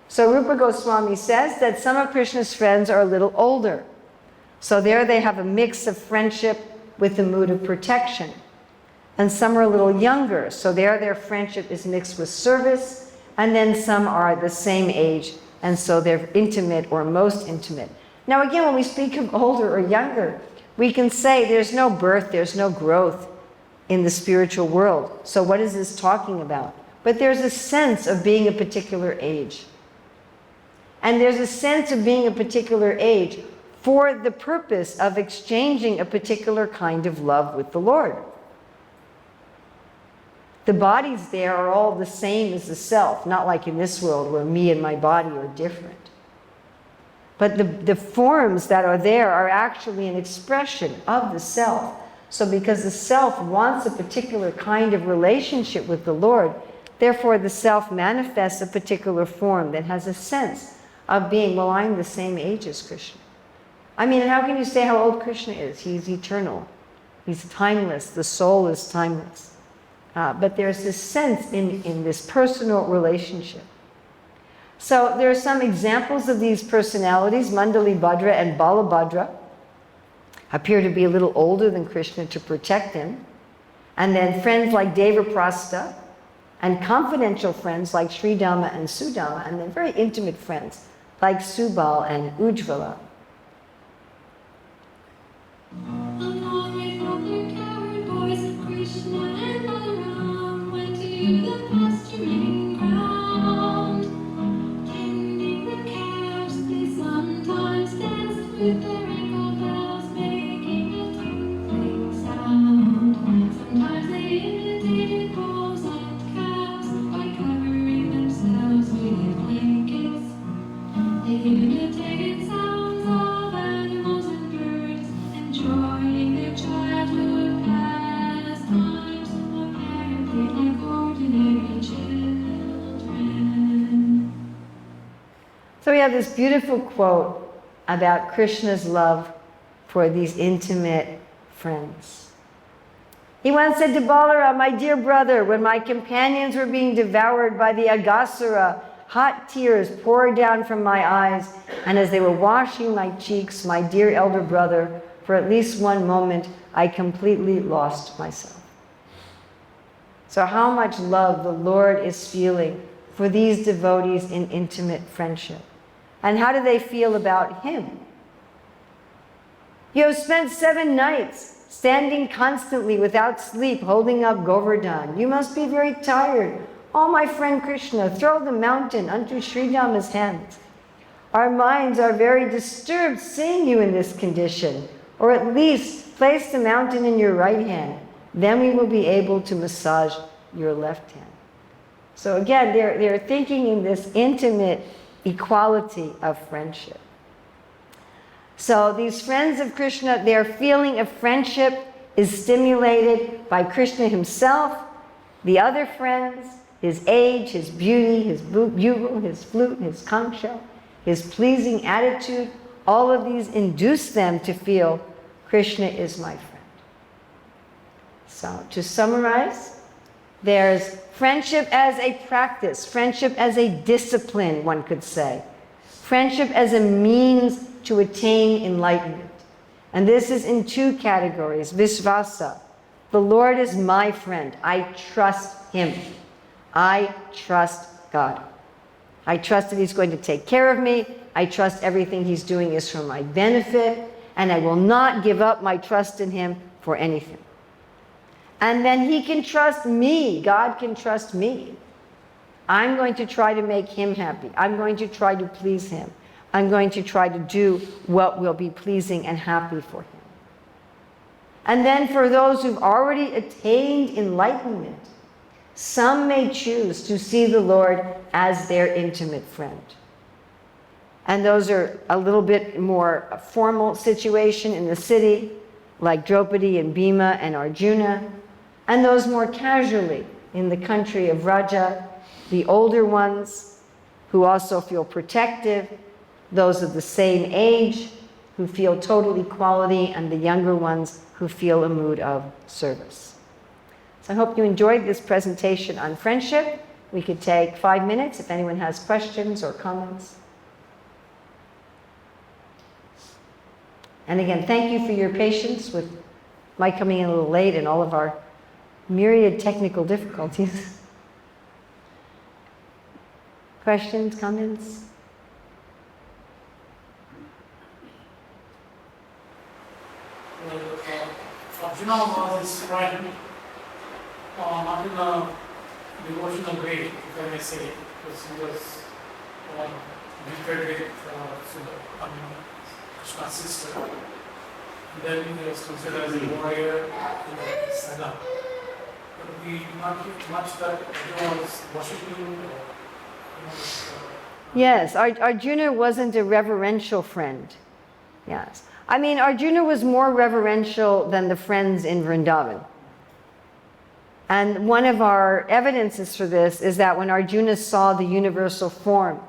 So Rupa Goswami says that some of Krishna's friends are a little older. So there they have a mix of friendship with the mood of protection. And some are a little younger. So there their friendship is mixed with service. And then some are the same age. And so they're intimate or most intimate. Now again, when we speak of older or younger, we can say there's no birth, there's no growth in the spiritual world. So what is this talking about? But there's a sense of being a particular age. And there's a sense of being a particular age for the purpose of exchanging a particular kind of love with the Lord. The bodies there are all the same as the self, not like in this world where me and my body are different. But the forms that are there are actually an expression of the self. So because the self wants a particular kind of relationship with the Lord, therefore the self manifests a particular form that has a sense of being, well, I'm the same age as Krishna. I mean, how can you say how old Krishna is? He's eternal. He's timeless. The soul is timeless. But there's this sense in this personal relationship. So there are some examples of these personalities. Mandali Bhadra and Balabhadra appear to be a little older than Krishna to protect him. And then friends like Devaprastha, and confidential friends like Sridama and Sudama, and then very intimate friends like Subal and Ujjvala.
Along with other coward boys, Krishna and Balaram went to the pasturing ground. Tending the calves, they sometimes danced with their ankle bells, making a tinkling sound. Sometimes they imitated bulls and calves by covering themselves with blankets. They imitated sounds of animals and birds, enjoying their childhood pastimes, apparently like ordinary children.
So we have this beautiful quote about Krishna's love for these intimate friends. He once said to Balaram, my dear brother, when my companions were being devoured by the Aghasura, hot tears poured down from my eyes, and as they were washing my cheeks, my dear elder brother, for at least one moment, I completely lost myself. So how much love the Lord is feeling for these devotees in intimate friendship. And how do they feel about him? You have spent 7 nights standing constantly without sleep, holding up Govardhan. You must be very tired. Oh, my friend Krishna, throw the mountain unto Sridama's hands. Our minds are very disturbed seeing you in this condition, or at least place the mountain in your right hand. Then we will be able to massage your left hand. So again, they're thinking in this intimate equality of friendship. So these friends of Krishna, their feeling of friendship is stimulated by Krishna himself, the other friends, his age, his beauty, his bugle, his flute, his conch shell, his pleasing attitude. All of these induce them to feel Krishna is my friend. So to summarize, there's friendship as a practice, friendship as a discipline, one could say. Friendship as a means to attain enlightenment. And this is in 2 categories. Visvasa. The Lord is my friend. I trust him. I trust God. I trust that he's going to take care of me. I trust everything he's doing is for my benefit. And I will not give up my trust in him for anything. And then he can trust me. God can trust me. I'm going to try to make him happy. I'm going to try to please him. I'm going to try to do what will be pleasing and happy for him. And then for those who've already attained enlightenment, some may choose to see the Lord as their intimate friend. And those are a little bit more formal situation in the city, like Draupadi and Bhima and Arjuna, and those more casually in the country of Vraja, the older ones who also feel protective, those of the same age who feel total equality, and the younger ones who feel a mood of service. So I hope you enjoyed this presentation on friendship. We could take 5 minutes if anyone has questions or comments. And again, thank you for your patience with my coming in a little late and all of our myriad technical difficulties. Questions, comments?
Arjuna was his friend, not in a devotional way, if I may say, because he was gifted with Krishna's sister. And then he was considered as a warrior in the Sada. But we do not get much that Arjuna was worshipping.
Yes, Arjuna wasn't a reverential friend. Yes. I mean, Arjuna was more reverential than the friends in Vrindavan. And one of our evidences for this is that when Arjuna saw the universal form,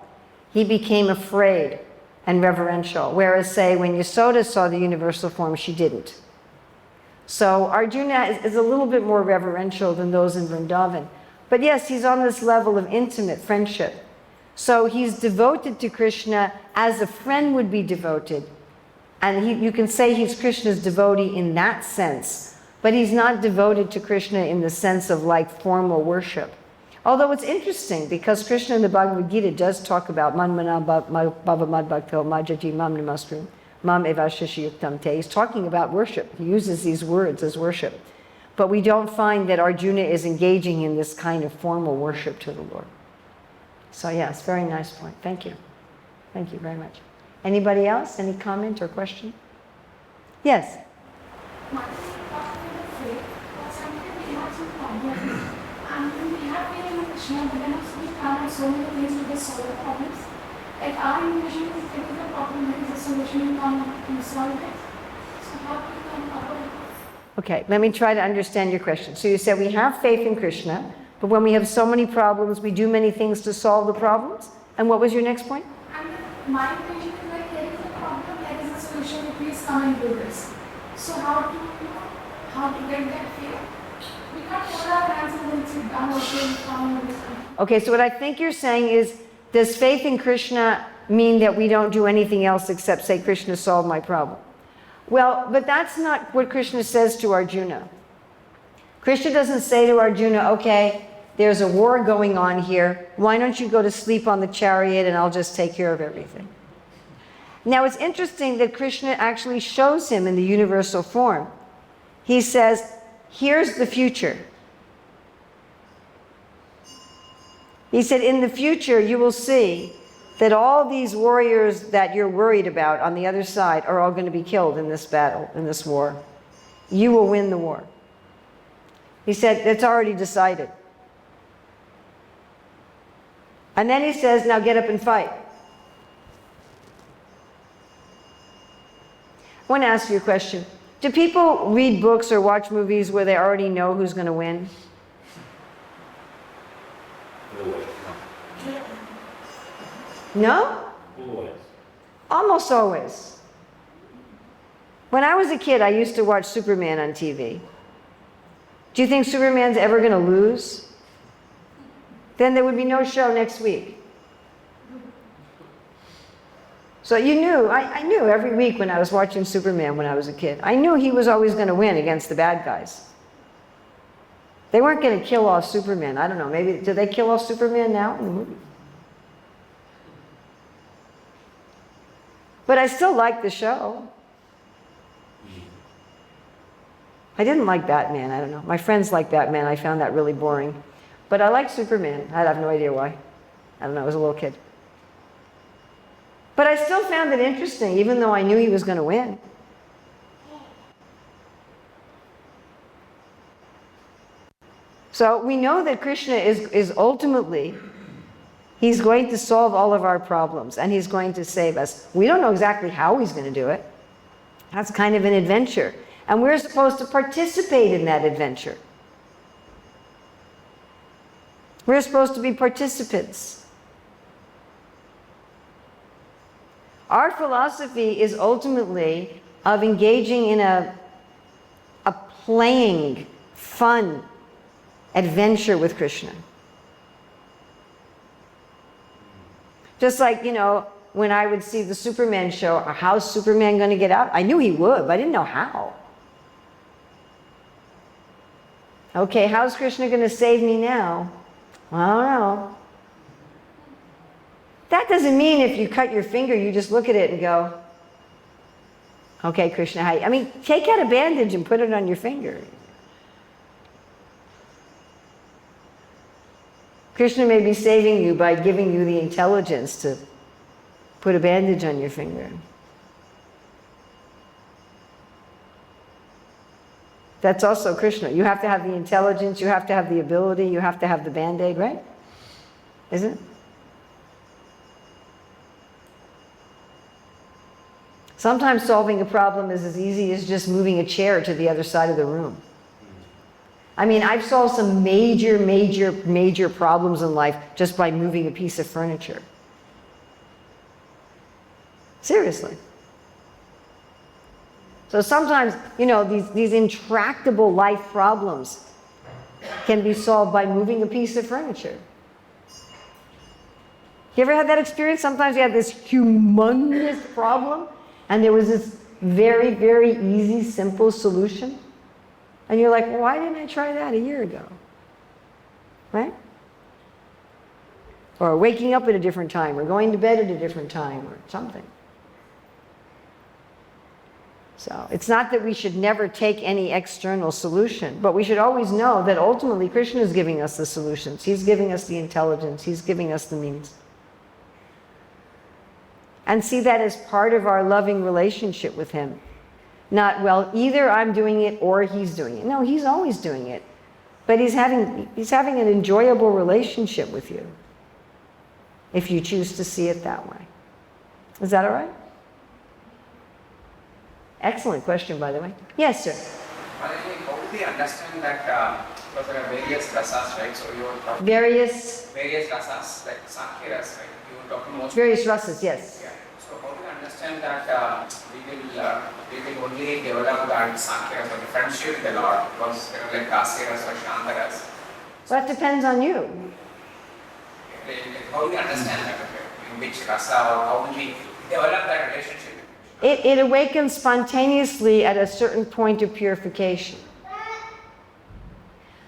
he became afraid and reverential. Whereas, say, when Yasoda saw the universal form, she didn't. So Arjuna is a little bit more reverential than those in Vrindavan. But yes, he's on this level of intimate friendship. So he's devoted to Krishna as a friend would be devoted. And you can say he's Krishna's devotee in that sense, but he's not devoted to Krishna in the sense of like formal worship. Although it's interesting because Krishna in the Bhagavad Gita does talk about Manmana Bhava Madbhakto Majaji Mam Namastrim Mam Evashishiyuktam Te. He's talking about worship. He uses these words as worship. But we don't find that Arjuna is engaging in this kind of formal worship to the Lord. So yes, very nice point. Thank you. Thank you very much. Anybody else? Any comment or question? Yes?
So many things to solve the problems. Like our intention is to take the problem that is a solution and solve it. So how do you come up with it?
Okay, let me try to understand your question. So you said we have faith in Krishna, but when we have so many problems, we do many things to solve the problems? And what was your next point?
And my intention is like there is a problem, there is a solution, please come and do this. So how to get that faith? We can't hold our hands and then sit down and come and do this.
Okay, so what I think you're saying is, does faith in Krishna mean that we don't do anything else except say, Krishna solved my problem? Well, but that's not what Krishna says to Arjuna. Krishna doesn't say to Arjuna, okay, there's a war going on here. Why don't you go to sleep on the chariot and I'll just take care of everything? Now, it's interesting that Krishna actually shows him in the universal form. He says, here's the future. He said, in the future, you will see that all these warriors that you're worried about on the other side are all going to be killed in this battle, in this war. You will win the war. He said, it's already decided. And then he says, now get up and fight. I want to ask you a question. Do people read books or watch movies where they already know who's going to win? No?
Always.
Almost always. When I was a kid, I used to watch Superman on TV. Do you think Superman's ever going to lose? Then there would be no show next week. So you knew, I knew every week when I was watching Superman when I was a kid, I knew he was always going to win against the bad guys. They weren't going to kill off Superman. I don't know, maybe, do they kill off Superman now in the movie? But I still like the show. I didn't like Batman, I don't know. My friends like Batman, I found that really boring. But I like Superman. I have no idea why. I don't know, I was a little kid. But I still found it interesting, even though I knew he was going to win. So we know that Krishna is ultimately, he's going to solve all of our problems and he's going to save us. We don't know exactly how he's going to do it. That's kind of an adventure. And we're supposed to participate in that adventure. We're supposed to be participants. Our philosophy is ultimately of engaging in a playing, fun adventure with Krishna. Just like, when I would see the Superman show, how's Superman going to get out? I knew he would, but I didn't know how. Okay, how's Krishna going to save me now? I don't know. That doesn't mean if you cut your finger, you just look at it and go, okay, Krishna, take out a bandage and put it on your finger. Krishna may be saving you by giving you the intelligence to put a bandage on your finger. That's also Krishna. You have to have the intelligence, you have to have the ability, you have to have the band-aid, right? Isn't it? Sometimes solving a problem is as easy as just moving a chair to the other side of the room. I've solved some major problems in life just by moving a piece of furniture. Seriously. So sometimes, these intractable life problems can be solved by moving a piece of furniture. You ever had that experience? Sometimes you have this humongous problem, and there was this very, very easy, simple solution. And you're like, well, why didn't I try that a year ago? Right? Or waking up at a different time, or going to bed at a different time, or something. So it's not that we should never take any external solution, but we should always know that ultimately Krishna is giving us the solutions. He's giving us the intelligence. He's giving us the means. And see that as part of our loving relationship with him. Not, well, either I'm doing it or he's doing it. No, he's always doing it. But he's having an enjoyable relationship with you, if you choose to see it that way. Is that all right? Excellent question, by the way. Yes, sir.
Mataji, how do they understand that because there are various rasas, right? So you were talking
Various
rasas, like Sankhya ras, right? You were talking most.
Various rasas, yes.
Yeah. So how do you understand that we will only develop that Sankhya ras or the friendship with the Lord? Because there are like Dasya ras or Shanta ras.
Well, that depends on you.
How do you understand that? In which rasa or how do we develop that relationship?
It awakens spontaneously at a certain point of purification.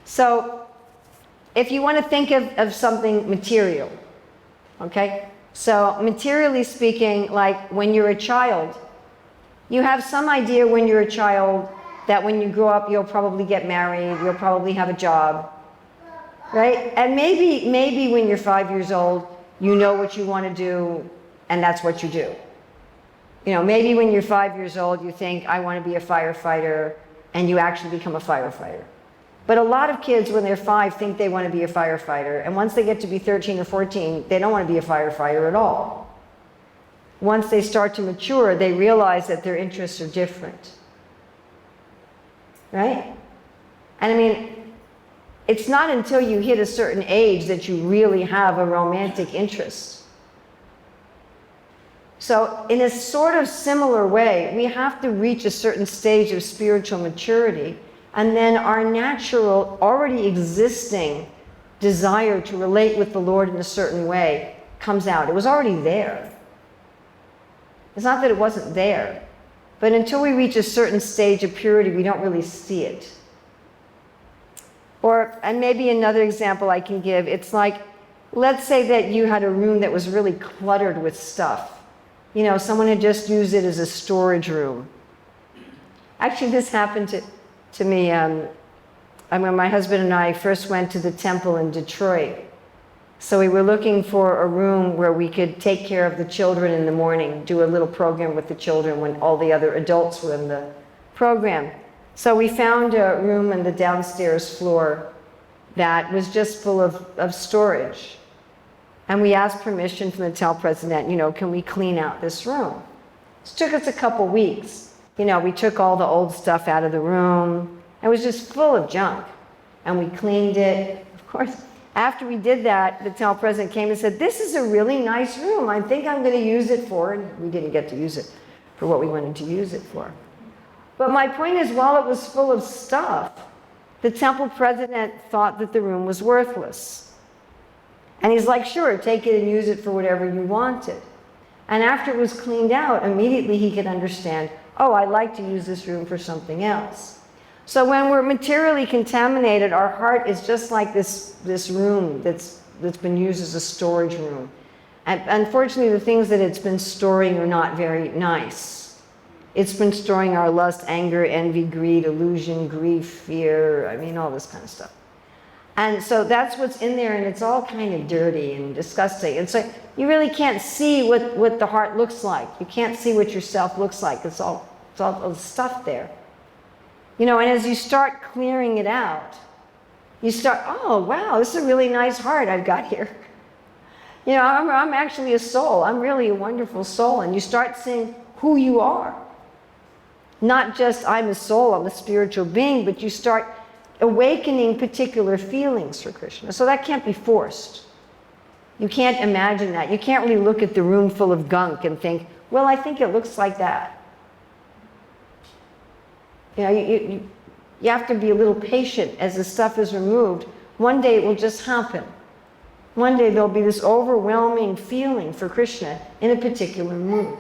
So, if you want to think of something material, okay? So, materially speaking, like when you're a child, you have some idea when you're a child that when you grow up, you'll probably get married, you'll probably have a job, right? And maybe when you're 5 years old, you know what you want to do, and that's what you do. Maybe when you're 5 years old, you think, I want to be a firefighter, and you actually become a firefighter. But a lot of kids, when they're 5, think they want to be a firefighter, and once they get to be 13 or 14, they don't want to be a firefighter at all. Once they start to mature, they realize that their interests are different. Right? And it's not until you hit a certain age that you really have a romantic interest. So in a sort of similar way, we have to reach a certain stage of spiritual maturity, and then our natural, already existing desire to relate with the Lord in a certain way comes out. It was already there. It's not that it wasn't there, but until we reach a certain stage of purity, we don't really see it. And maybe another example I can give, it's like, let's say that you had a room that was really cluttered with stuff. Someone had just used it as a storage room. Actually, this happened to me when my husband and I first went to the temple in Detroit. So we were looking for a room where we could take care of the children in the morning, do a little program with the children when all the other adults were in the program. So we found a room on the downstairs floor that was just full of storage. And we asked permission from the temple president, can we clean out this room? It took us a couple weeks. We took all the old stuff out of the room. It was just full of junk. And we cleaned it. Of course, after we did that, the temple president came and said, this is a really nice room. I think I'm going to use it for, and we didn't get to use it for what we wanted to use it for. But my point is, while it was full of stuff, the temple president thought that the room was worthless. And he's like, sure, take it and use it for whatever you wanted. And after it was cleaned out, immediately he could understand, oh, I like to use this room for something else. So when we're materially contaminated, our heart is just like this room that's been used as a storage room. And unfortunately, the things that it's been storing are not very nice. It's been storing our lust, anger, envy, greed, illusion, grief, fear, I mean, all this kind of stuff. And so that's what's in there, and it's all kind of dirty and disgusting. And so you really can't see what the heart looks like. You can't see what yourself looks like. It's all stuff there. You know, and as you start clearing it out, you start, oh, wow, this is a really nice heart I've got here. You know, I'm actually a soul. I'm really a wonderful soul. And you start seeing who you are. Not just I'm a soul, I'm a spiritual being, but you start awakening particular feelings for Krishna. So that can't be forced. You can't imagine that. You can't really look at the room full of gunk and think, well, I think it looks like that. You know, you have to be a little patient as the stuff is removed. One day it will just happen. One day there'll be this overwhelming feeling for Krishna in a particular mood.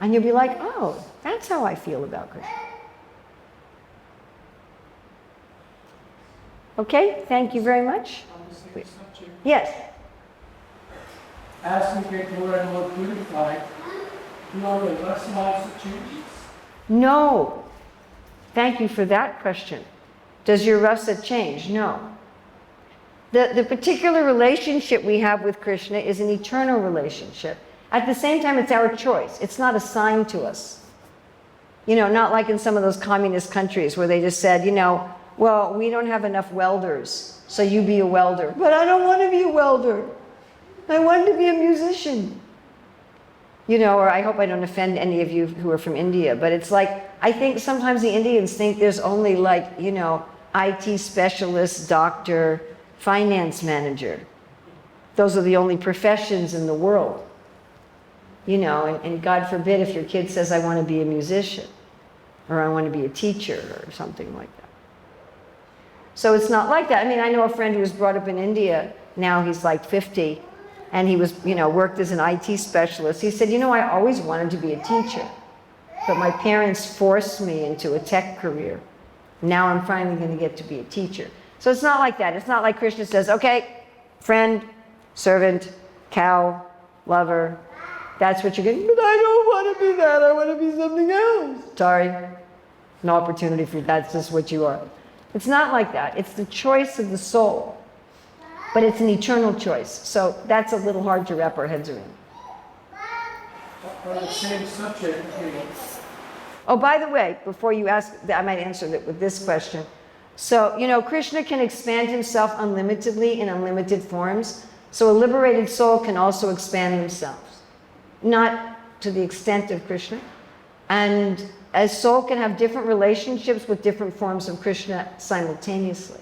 And you'll be like, oh, that's how I feel about Krishna. Okay, thank you very much.
On the same subject,
Yes.
as we get more and more purified, do our rasa also changes?
No. Thank you for that question. Does your rasa change? No. The particular relationship we have with Krishna is an eternal relationship. At the same time, it's our choice. It's not assigned to us. You know, not like in some of those communist countries where they just said, you know, well, we don't have enough welders, so you be a welder. But I don't want to be a welder. I want to be a musician. You know, or I hope I don't offend any of you who are from India, but it's like, I think sometimes the Indians think there's only like, you know, IT specialist, doctor, finance manager. Those are the only professions in the world. You know, and God forbid if your kid says, I want to be a musician, or I want to be a teacher, or something like that. So it's not like that. I mean, I know a friend who was brought up in India, now he's like 50, and he was, you know, worked as an IT specialist. He said, you know, I always wanted to be a teacher, but my parents forced me into a tech career. Now I'm finally going to get to be a teacher. So it's not like that. It's not like Krishna says, okay, friend, servant, cow, lover, that's what you're getting. But I don't want to be that. I want to be something else. Sorry, no opportunity for you. That's just what you are. It's not like that. It's the choice of the soul. But it's an eternal choice. So that's a little hard to wrap our heads around.
On the same subject,
Oh, by the way, before you ask, I might answer that with this question. So, you know, Krishna can expand himself unlimitedly in unlimited forms. So a liberated soul can also expand themselves. Not to the extent of Krishna. And a soul can have different relationships with different forms of Krishna simultaneously.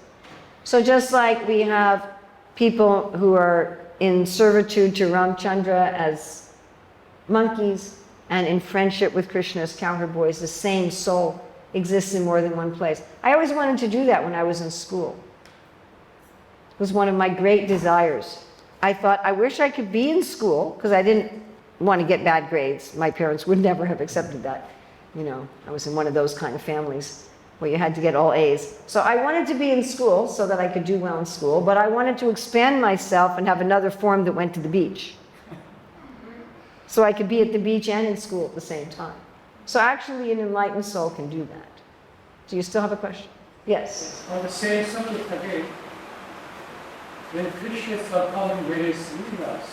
So just like we have people who are in servitude to Ramchandra as monkeys and in friendship with Krishna as cowherd boys, the same soul exists in more than one place. I always wanted to do that when I was in school. It was one of my great desires. I thought, I wish I could be in school, because I didn't want to get bad grades. My parents would never have accepted that. You know, I was in one of those kind of families where you had to get all A's. So I wanted to be in school so that I could do well in school, but I wanted to expand myself and have another form that went to the beach. So I could be at the beach and in school at the same time. So actually an enlightened soul can do that. Do you still have a question? Yes.
on the same subject again, when Krishnas are calling various leelas,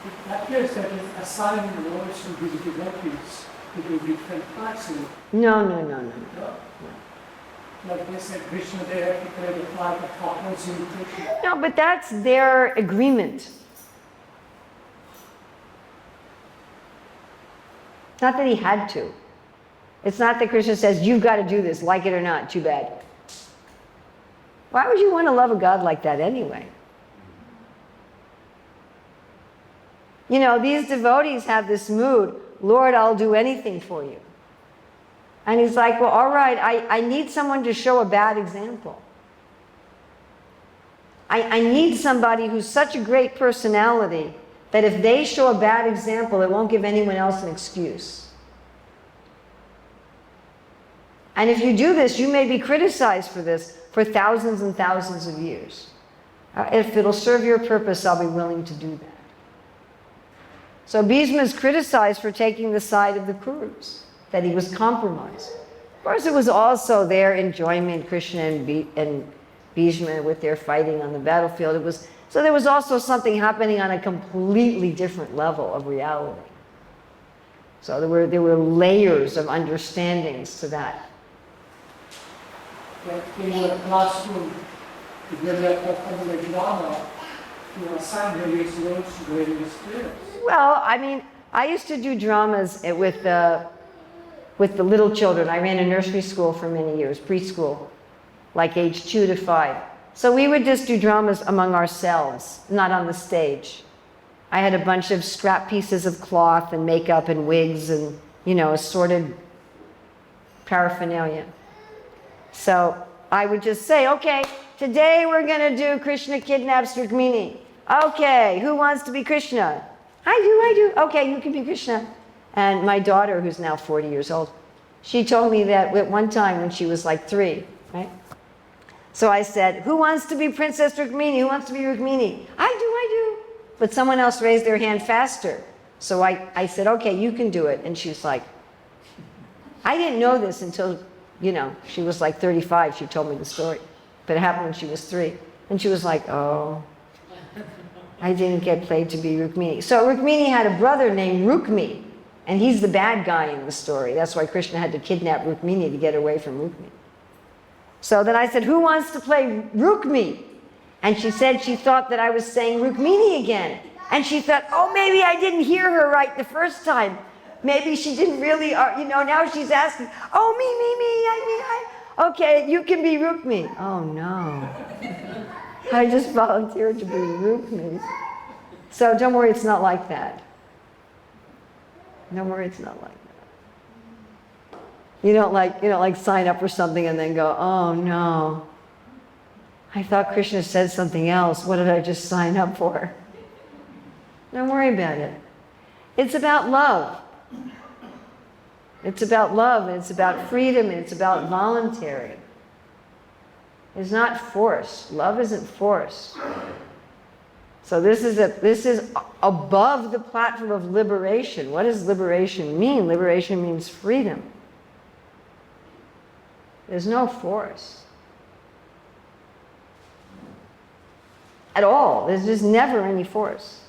it appears that it's assigning roles to his devotees to do different parts of it.
No.
Like they said, Krishna directly applied the partners in Krishna.
No, but that's their agreement. It's not that he had to. It's not that Krishna says, you've got to do this, like it or not, too bad. Why would you want to love a God like that anyway? You know, these devotees have this mood, Lord, I'll do anything for you. And he's like, well, all right, I need someone to show a bad example. I need somebody who's such a great personality that if they show a bad example, it won't give anyone else an excuse. And if you do this, you may be criticized for this for thousands and thousands of years. If it'll serve your purpose, I'll be willing to do that. So Bhishma is criticized for taking the side of the Kurus, that he was compromised. Of course, it was also their enjoyment, Krishna and Bhishma, with their fighting on the battlefield. So there was also something happening on a completely different level of reality. So there were layers of understandings to that.
In your classroom, if you were performing a drama, you assign various roles to various players.
Well, I mean, I used to do dramas with the little children. I ran a nursery school for many years, preschool, like age 2 to 5. So we would just do dramas among ourselves, not on the stage. I had a bunch of scrap pieces of cloth and makeup and wigs and, assorted paraphernalia. So I would just say, okay, today we're going to do Krishna kidnaps Rukmini. Okay, who wants to be Krishna? I do. Okay, you can be Krishna. And my daughter, who's now 40 years old, she told me that at one time when she was like 3, right? So I said, who wants to be Princess Rukmini? Who wants to be Rukmini? I do. But someone else raised their hand faster. So I said, okay, you can do it. And she was like, I didn't know this until, she was like 35. She told me the story. But it happened when she was 3. And she was like, oh, I didn't get played to be Rukmini. So Rukmini had a brother named Rukmi. And he's the bad guy in the story. That's why Krishna had to kidnap Rukmini to get away from Rukmi. So then I said, who wants to play Rukmi? And she said she thought that I was saying Rukmini again. And she thought, oh, maybe I didn't hear her right the first time. Maybe she didn't really, now she's asking, oh, me, okay, you can be Rukmi. Oh, no. I just volunteered to be Rukmi. So don't worry, it's not like that. Don't worry, it's not like that. You don't like sign up for something and then go, oh no, I thought Krishna said something else. What did I just sign up for? Don't worry about it. It's about love. It's about love, and it's about freedom, and it's about voluntary. It's not force. Love isn't force. So this is above the platform of liberation. What does liberation mean? Liberation means freedom. There's no force. At all. There's just never any force.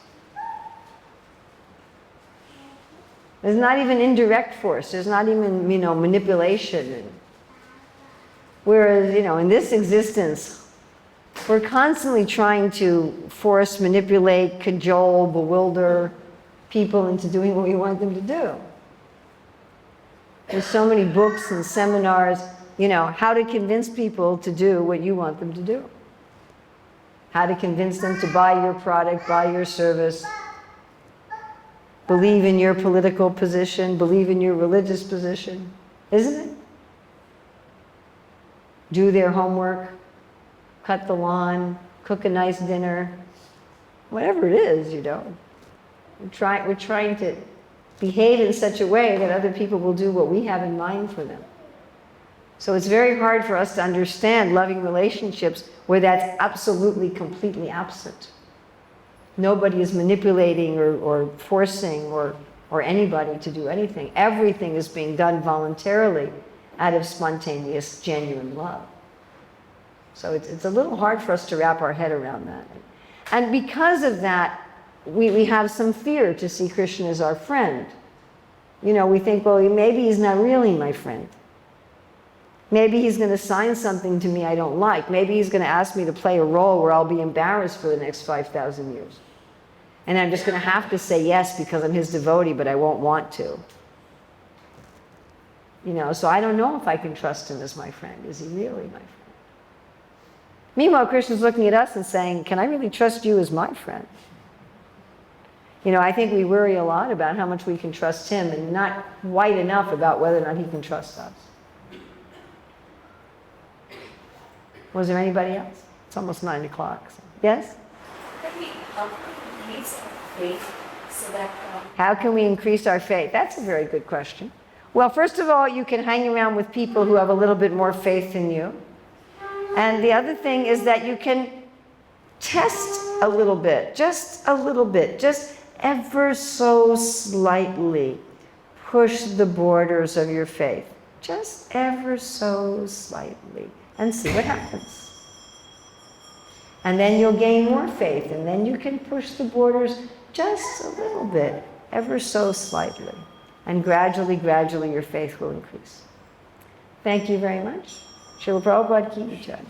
There's not even indirect force. There's not even, manipulation. Whereas, in this existence, we're constantly trying to force, manipulate, cajole, bewilder people into doing what we want them to do. There's so many books and seminars, how to convince people to do what you want them to do. How to convince them to buy your product, buy your service, believe in your political position, believe in your religious position, isn't it? Do their homework, cut the lawn, cook a nice dinner, whatever it is, We're trying to behave in such a way that other people will do what we have in mind for them. So it's very hard for us to understand loving relationships where that's absolutely, completely absent. Nobody is manipulating or forcing or anybody to do anything. Everything is being done voluntarily out of spontaneous, genuine love. So it's a little hard for us to wrap our head around that. And because of that, we have some fear to see Krishna as our friend. We think, well, maybe he's not really my friend. Maybe he's going to sign something to me I don't like. Maybe he's going to ask me to play a role where I'll be embarrassed for the next 5,000 years. And I'm just going to have to say yes because I'm his devotee, but I won't want to. So I don't know if I can trust him as my friend. Is he really my friend? Meanwhile, Krishna's looking at us and saying, can I really trust you as my friend? You know, I think we worry a lot about how much we can trust him and not quite enough about whether or not he can trust us. Was there anybody else? It's almost 9 o'clock. So. Yes? How can we increase our faith? That's a very good question. Well, first of all, you can hang around with people who have a little bit more faith than you. And the other thing is that you can test a little bit, just ever so slightly push the borders of your faith, just ever so slightly, and see what happens. And then you'll gain more faith, and then you can push the borders just a little bit, ever so slightly. And gradually, your faith will increase. Thank you very much. Srila Prabhupada Ki Jai.